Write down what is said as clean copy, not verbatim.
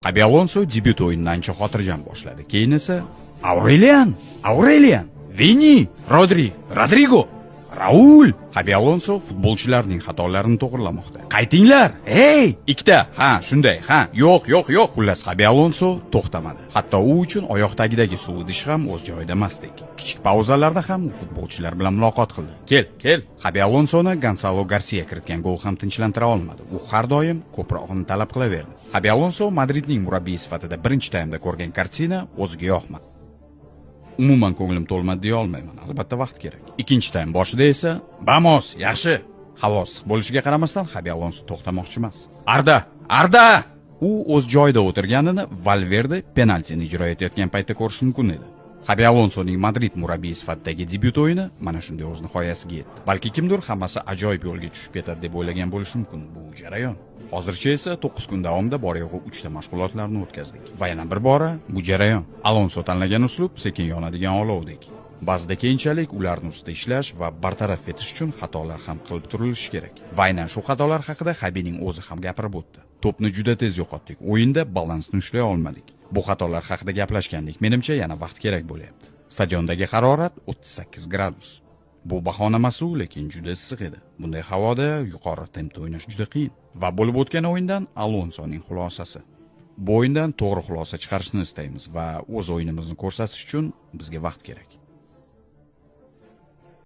Xabi Alonso debyut o'yinini ancha xotirjam boshladi. Keyin esa Aurelian, Vini, Rodrigo, Raul. Xabi Alonso futbolchilarning xatolarini to'g'rilamoqda. Qaytinglar, hey! Ikkita, shunday, yo'q. Xullas Xabi Alonso to'xtamadi. Hatto u uchun oyoq tagidagi suv idish ham o'z joyida emasdek. Kichik pauzalarda ham futbolchilar bilan muloqot qildi. Kel. Xabi Alonsoni Gonzalo Garcia kiritgan gol ham tinchlantira olmadi. U har doim ko'proqni talab qilaverdi. Xabi Alonso Madridning murabbiyi sifatida birinchi taymda ko'rgan kartina o'ziga yoqmadi. Umuman ko'nglim to'lmadi deya olmayman, albatta vaqt kerak. Ikkinchi taym boshida esa vamos, yaxshi. Havo issiq bo'lishiga qaramasdan Xabi Alonso to'xtamoqchi emas. Arda! U o'z joyida o'tirganini Valverde penaltini ijro etayotgan paytda ko'rish mumkin edi. Xabi Alonsoning Madrid murabbiyi sifatidagi debyut o'yini mana shunday o'z nihoyasiga yetdi. Balki kimdir hammasi ajoyib yo'lga tushib ketadi deb o'ylagan bo'lishi mumkin. Bu jarayon. Hozircha esa 9 kun davomida bor-yo'g'i 3 ta mashg'ulotlarni o'tkazdik. Va yana bir bora bu jarayon. Alonso tanlagan uslub sekin yonadigan olovdek. Ba'zida keyinchalik ularni ustida ishlash va bartaraf etish uchun xatolar ham qilib turilishi kerak. Va aynan shu xatolar haqida Xabining o'zi ham gapirib o'tdi. To'pni juda tez yo'qotdik. O'yinda balansni ushlay olmadik. Bu xatolar haqida gaplashgandik. Menimcha yana vaqt kerak bo'lyapti. Stadiondagi harorat 38 gradus. Bu bahona emas-u, lekin juda issiq edi. Bunday havoda yuqori tempda o'ynash juda qiyin. Va bo'lib o'tgan o'yindan Alonsoning xulosasi. Bu o'yindan to'g'ri xulosa chiqarishni istaymiz va o'z o'yinimizni ko'rsatish uchun bizga vaqt kerak.